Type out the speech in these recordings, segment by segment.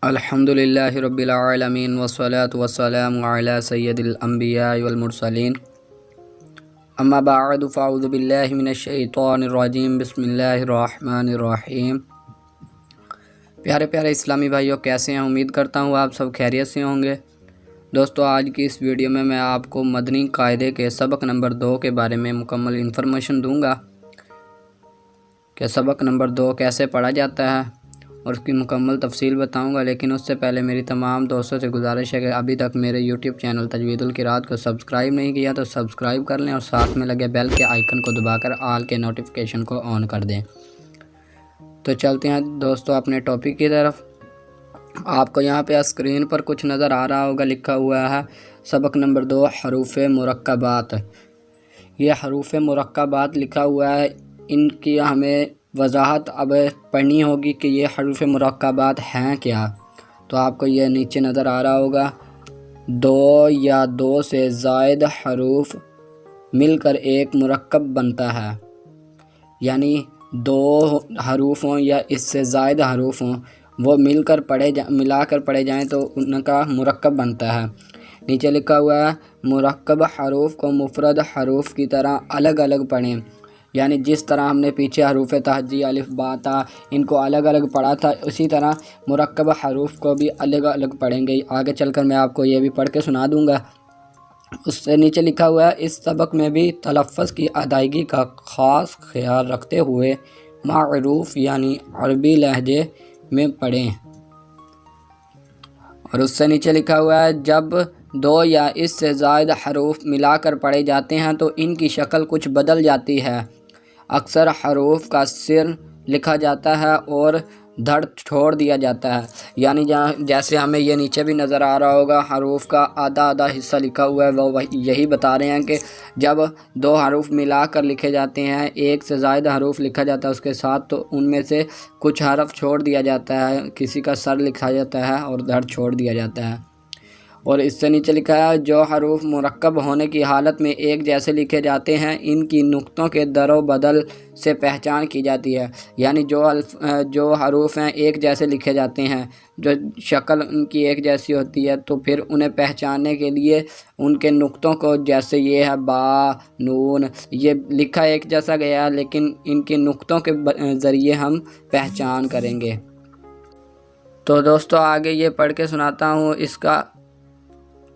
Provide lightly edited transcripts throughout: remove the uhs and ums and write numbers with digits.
الحمدللہ رب العالمین والصلاة والسلام علی سید الانبیاء والمرسلین اما بعد فاعوذ باللہ من الشیطان الرجیم بسم اللہ الرحمن الرحیم۔ پیارے پیارے اسلامی بھائیوں، کیسے ہیں؟ امید کرتا ہوں آپ سب خیریت سے ہوں گے۔ دوستو، آج کی اس ویڈیو میں آپ کو مدنی قاعدے کے سبق نمبر 2 کے بارے میں مکمل انفارمیشن دوں گا کہ سبق نمبر 2 کیسے پڑھا جاتا ہے اور اس کی مکمل تفصیل بتاؤں گا۔ لیکن اس سے پہلے میری تمام دوستوں سے گزارش ہے کہ ابھی تک میرے یوٹیوب چینل تجوید القراءت کو سبسکرائب نہیں کیا تو سبسکرائب کر لیں اور ساتھ میں لگے بیل کے آئیکن کو دبا کر آل کے نوٹیفیکیشن کو آن کر دیں۔ تو چلتے ہیں دوستو اپنے ٹاپک کی طرف۔ آپ کو یہاں پہ اسکرین پر کچھ نظر آ رہا ہوگا، لکھا ہوا ہے سبق نمبر 2 حروف مرکبات۔ یہ حروف مرکبات لکھا ہوا ہے، ان کی ہمیں وضاحت اب پڑھنی ہوگی کہ یہ حروف مرکبات ہیں کیا۔ تو آپ کو یہ نیچے نظر آ رہا ہوگا، 2 یا 2 سے زائد حروف مل کر ایک مرکب بنتا ہے، یعنی 2 حروف ہوں یا اس سے زائد حروف ہوں، وہ ملا کر پڑھے جائیں تو ان کا مرکب بنتا ہے۔ نیچے لکھا ہوا ہے مرکب حروف کو مفرد حروف کی طرح الگ الگ پڑھیں، یعنی جس طرح ہم نے پیچھے حروف تہجی الف با تا ان کو الگ الگ پڑھا تھا، اسی طرح مرکب حروف کو بھی الگ الگ پڑھیں گے۔ آگے چل کر میں آپ کو یہ بھی پڑھ کے سنا دوں گا۔ اس سے نیچے لکھا ہوا ہے اس سبق میں بھی تلفظ کی ادائیگی کا خاص خیال رکھتے ہوئے معروف یعنی عربی لہجے میں پڑھیں۔ اور اس سے نیچے لکھا ہوا ہے جب 2 یا اس سے زائد حروف ملا کر پڑھے جاتے ہیں تو ان کی شکل کچھ بدل جاتی ہے۔ اکثر حروف کا سر لکھا جاتا ہے اور دھڑ چھوڑ دیا جاتا ہے، یعنی جیسے ہمیں یہ نیچے بھی نظر آ رہا ہوگا، حروف کا آدھا حصہ لکھا ہوا ہے، وہ یہی بتا رہے ہیں کہ جب 2 حروف ملا کر لکھے جاتے ہیں، 1 سے زائد حروف لکھا جاتا ہے اس کے ساتھ، تو ان میں سے کچھ حرف چھوڑ دیا جاتا ہے، کسی کا سر لکھا جاتا ہے اور دھڑ چھوڑ دیا جاتا ہے۔ اور اس سے نیچے لکھا ہے جو حروف مرکب ہونے کی حالت میں ایک جیسے لکھے جاتے ہیں ان کی نقطوں کے در و بدل سے پہچان کی جاتی ہے، یعنی جو حروف ہیں ایک جیسے لکھے جاتے ہیں، جو شکل ان کی ایک جیسی ہوتی ہے، تو پھر انہیں پہچاننے کے لیے ان کے نقطوں کو، جیسے یہ ہے با نون، یہ لکھا ایک جیسا گیا ہے لیکن ان کے نقطوں کے ذریعے ہم پہچان کریں گے۔ تو دوستو آگے یہ پڑھ کے سناتا ہوں۔ اس کا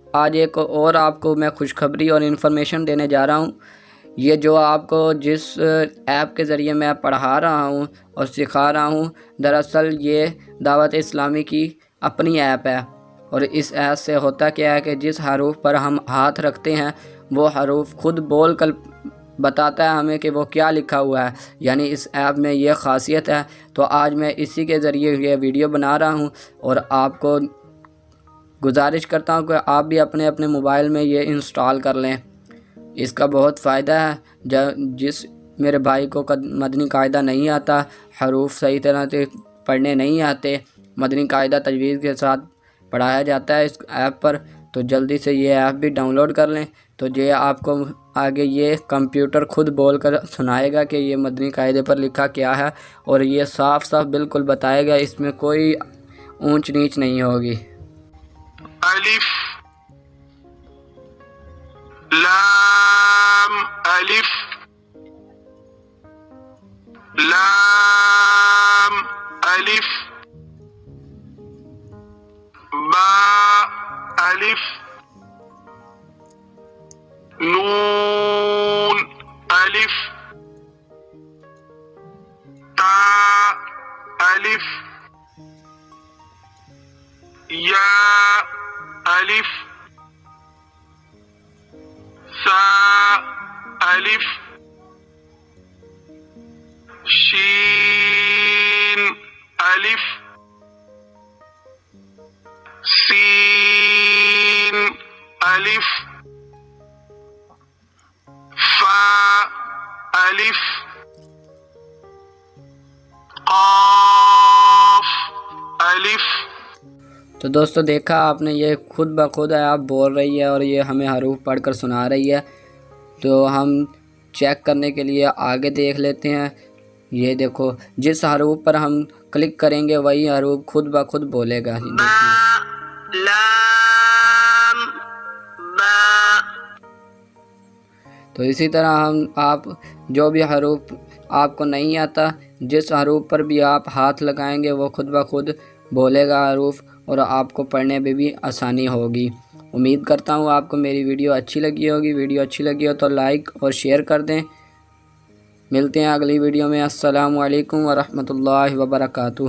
آج ایک اور آپ کو میں خوشخبری اور انفارمیشن دینے جا رہا ہوں۔ یہ جو آپ کو جس ایپ کے ذریعے میں پڑھا رہا ہوں اور سکھا رہا ہوں، دراصل یہ دعوت اسلامی کی اپنی ایپ ہے، اور اس ایپ سے ہوتا کیا ہے کہ جس حروف پر ہم ہاتھ رکھتے ہیں وہ حروف خود بول کر بتاتا ہے ہمیں کہ وہ کیا لکھا ہوا ہے، یعنی اس ایپ میں یہ خاصیت ہے۔ تو آج میں اسی کے ذریعے یہ ویڈیو بنا رہا ہوں اور آپ کو گزارش کرتا ہوں کہ آپ بھی اپنے موبائل میں یہ انسٹال کر لیں۔ اس کا بہت فائدہ ہے۔ جس میرے بھائی کو مدنی قاعدہ نہیں آتا، حروف صحیح طرح سے پڑھنے نہیں آتے، مدنی قاعدہ تجوید کے ساتھ پڑھایا جاتا ہے اس ایپ پر، تو جلدی سے یہ ایپ بھی ڈاؤن لوڈ کر لیں۔ تو یہ آپ کو آگے یہ کمپیوٹر خود بول کر سنائے گا کہ یہ مدنی قاعدے پر لکھا کیا ہے، اور یہ صاف صاف بالکل بتائے گا، اس میں کوئی اونچ نیچ نہیں ہوگی۔ الف لام الف لام الف با الف نون الف تا الف یا الف سا الف شین الف سین الف فا الف قاف الف۔ تو دوستو دیکھا آپ نے، یہ خود بخود آپ بول رہی ہے اور یہ ہمیں حروف پڑھ کر سنا رہی ہے۔ تو ہم چیک کرنے کے لیے آگے دیکھ لیتے ہیں۔ یہ دیکھو جس حروف پر ہم کلک کریں گے وہی حروف خود بخود بولے گا. لام با. تو اسی طرح آپ جو بھی حروف آپ کو نہیں آتا جس حروف پر بھی آپ ہاتھ لگائیں گے وہ خود بخود بولے گا حروف اور آپ کو پڑھنے میں بھی آسانی ہوگی. امید کرتا ہوں آپ کو میری ویڈیو اچھی لگی ہوگی. ویڈیو اچھی لگی ہو تو لائک اور شیئر کر دیں. ملتے ہیں اگلی ویڈیو میں. السلام علیکم ورحمۃ اللہ وبرکاتہ.